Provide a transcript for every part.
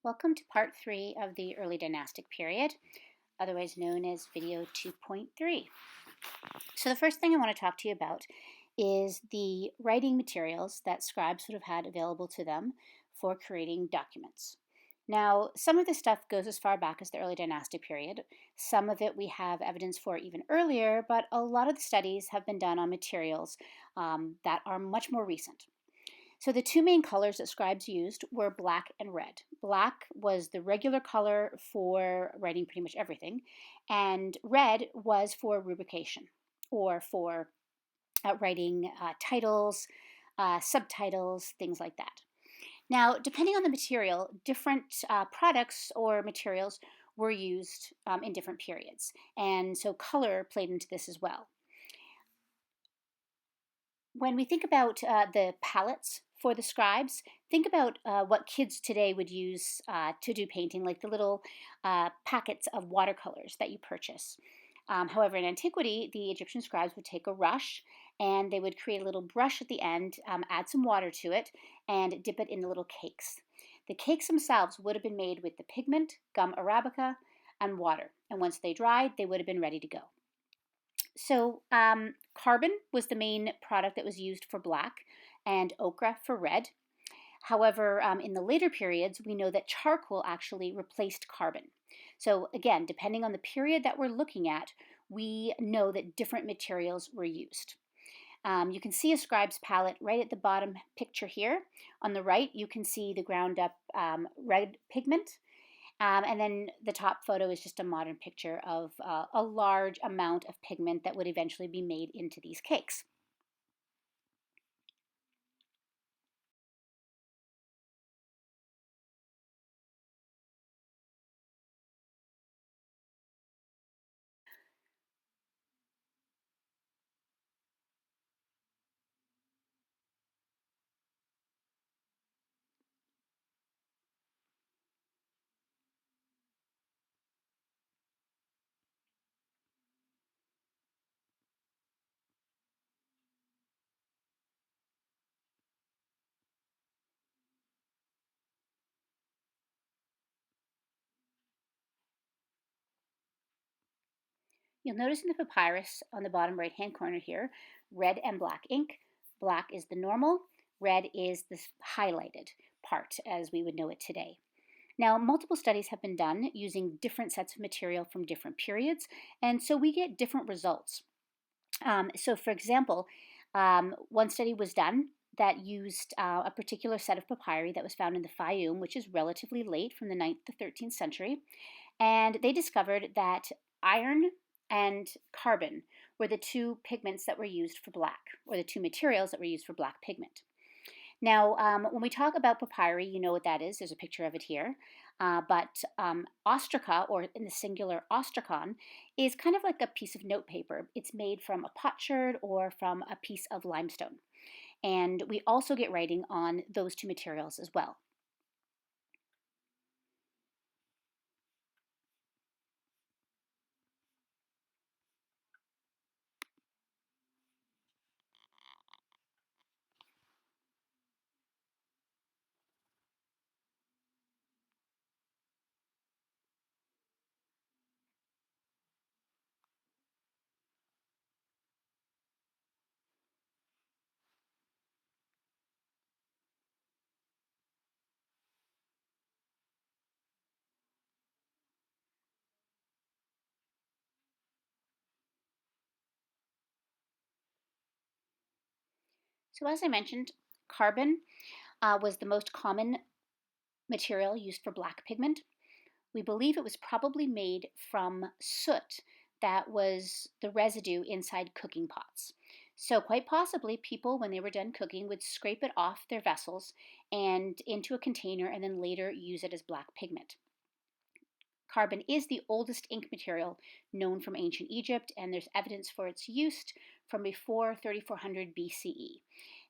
Welcome to part 3 of the Early Dynastic Period, otherwise known as video 2.3. So the first thing I want to talk to you about is the writing materials that scribes would have had available to them for creating documents. Now, some of this stuff goes as far back as the Early Dynastic Period. Some of it we have evidence for even earlier, but a lot of the studies have been done on materials that are much more recent. So the two main colors that scribes used were black and red. Black was the regular color for writing pretty much everything, and red was for rubrication, or for writing titles, subtitles, things like that. Now, depending on the material, different products or materials were used in different periods, and so color played into this as well. When we think about the palettes for the scribes, think about what kids today would use to do painting, like the little packets of watercolors that you purchase. However, in antiquity, the Egyptian scribes would take a rush and they would create a little brush at the end, add some water to it, and dip it in the little cakes. The cakes themselves would have been made with the pigment, gum arabica, and water. And once they dried, they would have been ready to go. So carbon was the main product that was used for black and ochre for red. However, in the later periods, we know that charcoal actually replaced carbon. So again, depending on the period that we're looking at, we know that different materials were used. You can see a scribe's palette right at the bottom picture here. On the right, you can see the ground up red pigment. And then the top photo is just a modern picture of a large amount of pigment that would eventually be made into these cakes. You'll notice in the papyrus on the bottom right-hand corner here, red and black ink. Black is the normal, red is the highlighted part as we would know it today. Now, multiple studies have been done using different sets of material from different periods, and so we get different results. So for example, one study was done that used a particular set of papyri that was found in the Fayum, which is relatively late, from the 9th to 13th century, and they discovered that iron and carbon were the two pigments that were used for black, or the two materials that were used for black pigment. Now, when we talk about papyri, you know what that is. There's a picture of it here. But ostraca, or in the singular ostracon, is kind of like a piece of notepaper. It's made from a potsherd or from a piece of limestone. And we also get writing on those two materials as well. So as I mentioned, carbon was the most common material used for black pigment. We believe it was probably made from soot that was the residue inside cooking pots. So quite possibly people, when they were done cooking, would scrape it off their vessels and into a container and then later use it as black pigment. Carbon is the oldest ink material known from ancient Egypt, and there's evidence for its use from before 3400 BCE.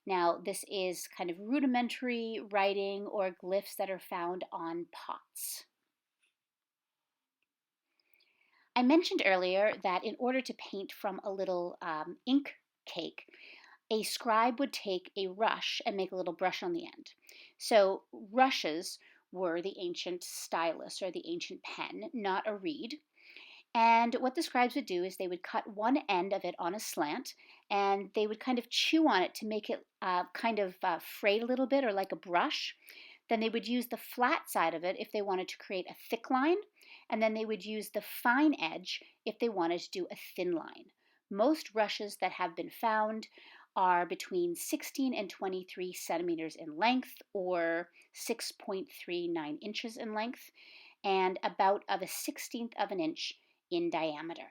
Now, this is kind of rudimentary writing or glyphs that are found on pots. I mentioned earlier that in order to paint from a little ink cake, a scribe would take a rush and make a little brush on the end. So rushes were the ancient stylus or the ancient pen, not a reed. And what the scribes would do is they would cut one end of it on a slant and they would kind of chew on it to make it frayed a little bit or like a brush. Then they would use the flat side of it if they wanted to create a thick line. And then they would use the fine edge if they wanted to do a thin line. Most rushes that have been found are between 16 and 23 centimeters in length or 6.39 inches in length and about of a 16th of an inch in diameter.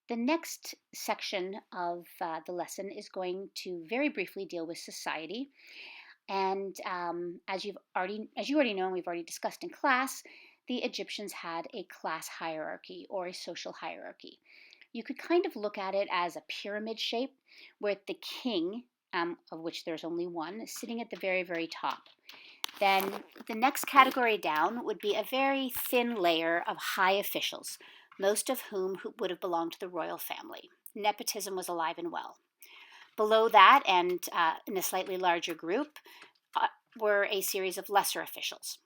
The next section of the lesson is going to very briefly deal with society. And as you already know, and we've already discussed in class, the Egyptians had a class hierarchy or a social hierarchy. You could kind of look at it as a pyramid shape, where the king, of which there's only one, is sitting at the very, very top. Then the next category down would be a very thin layer of high officials, most of whom would have belonged to the royal family. Nepotism was alive and well. Below that, and in a slightly larger group, were a series of lesser officials.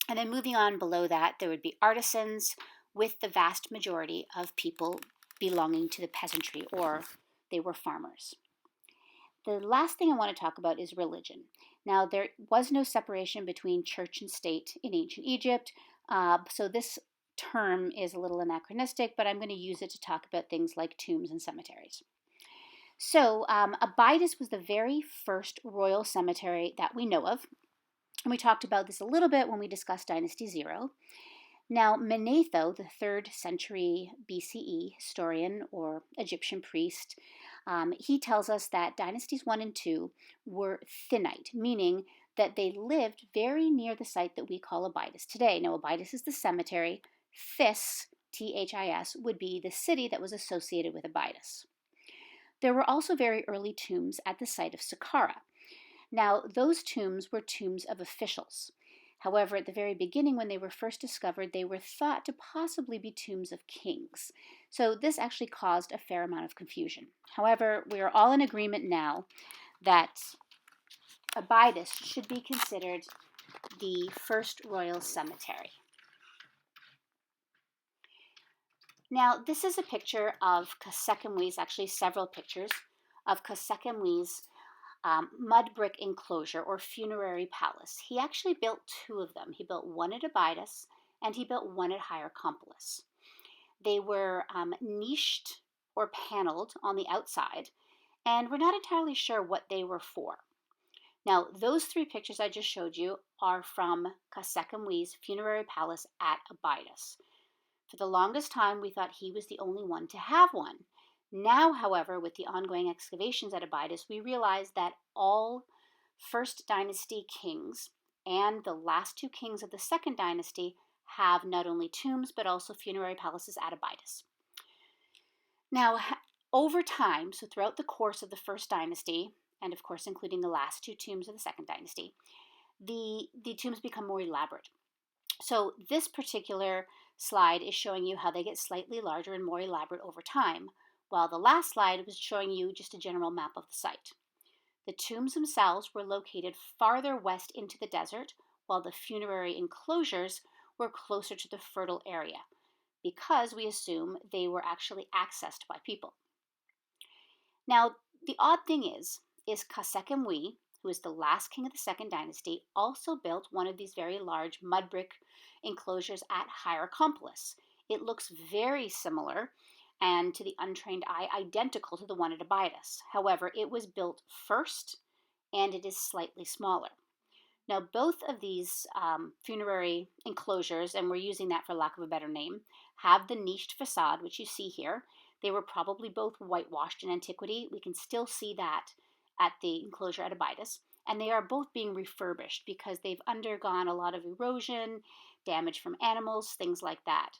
And then moving on below that, there would be artisans, with the vast majority of people belonging to the peasantry, or they were farmers. The last thing I want to talk about is religion. Now, there was no separation between church and state in ancient Egypt, so this term is a little anachronistic, but I'm going to use it to talk about things like tombs and cemeteries. So, Abydos was the very first royal cemetery that we know of, and we talked about this a little bit when we discussed Dynasty 0. Now, Manetho, the 3rd century BCE historian or Egyptian priest, he tells us that dynasties 1 and 2 were Thinite, meaning that they lived very near the site that we call Abydos today. Now, Abydos is the cemetery. This, This, would be the city that was associated with Abydos. There were also very early tombs at the site of Saqqara. Now, those tombs were tombs of officials. However, at the very beginning, when they were first discovered, they were thought to possibly be tombs of kings. So this actually caused a fair amount of confusion. However, we are all in agreement now that Abydos should be considered the first royal cemetery. Now, this is a picture of Khsekhemwy's, actually several pictures of Khsekhemwy's mud brick enclosure or funerary palace. He actually built 2 of them. He built one at Abydos and he built one at Hierakonpolis. They were niched or paneled on the outside, and we're not entirely sure what they were for. Now, those 3 pictures I just showed you are from Khsekhemwy's funerary palace at Abydos. For the longest time, we thought he was the only one to have one. Now, however, with the ongoing excavations at Abydos, we realize that all First Dynasty kings and the last 2 kings of the Second Dynasty have not only tombs, but also funerary palaces at Abydos. Now, over time, so throughout the course of the First Dynasty, and of course including the last 2 tombs of the Second Dynasty, the tombs become more elaborate. So this particular slide is showing you how they get slightly larger and more elaborate over time, while the last slide was showing you just a general map of the site. The tombs themselves were located farther west into the desert, while the funerary enclosures were closer to the fertile area, because we assume they were actually accessed by people. Now, the odd thing is Khsekhemwy, who is the last king of the Second Dynasty, also built one of these very large mud brick enclosures at Hierakonpolis. It looks very similar and to the untrained eye identical to the one at Abydos. However, it was built first and it is slightly smaller. Now, both of these funerary enclosures, and we're using that for lack of a better name, have the niched facade, which you see here. They were probably both whitewashed in antiquity. We can still see that at the enclosure at Abydos, and they are both being refurbished because they've undergone a lot of erosion, damage from animals, things like that.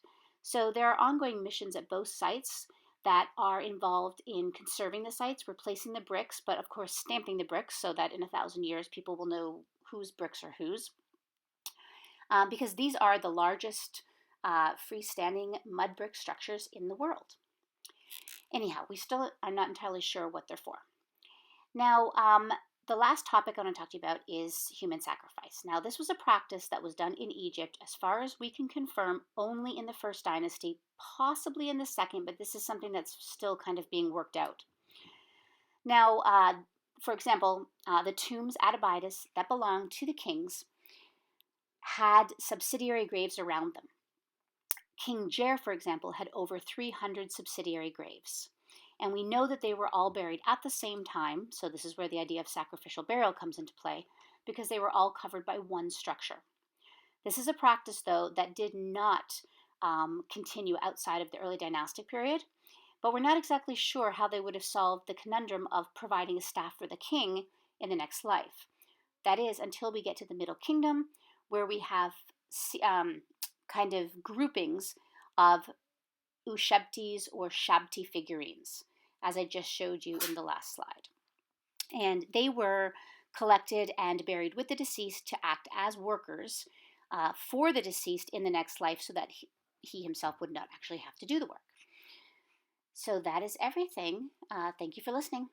So there are ongoing missions at both sites that are involved in conserving the sites, replacing the bricks, but of course stamping the bricks so that in 1,000 years people will know whose bricks are whose. Because these are the largest freestanding mud brick structures in the world. Anyhow, we still are not entirely sure what they're for. Now, the last topic I want to talk to you about is human sacrifice. Now, this was a practice that was done in Egypt, as far as we can confirm, only in the first dynasty, possibly in the second, but this is something that's still kind of being worked out. Now, for example, the tombs at Abydos that belonged to the kings had subsidiary graves around them. King Jer, for example, had over 300 subsidiary graves. And we know that they were all buried at the same time, so this is where the idea of sacrificial burial comes into play, because they were all covered by one structure. This is a practice, though, that did not continue outside of the early dynastic period, but we're not exactly sure how they would have solved the conundrum of providing a staff for the king in the next life. That is, until we get to the Middle Kingdom, where we have kind of groupings of Ushebtis or Shabti figurines, as I just showed you in the last slide. And they were collected and buried with the deceased to act as workers for the deceased in the next life, so that he himself would not actually have to do the work. So that is everything. Thank you for listening.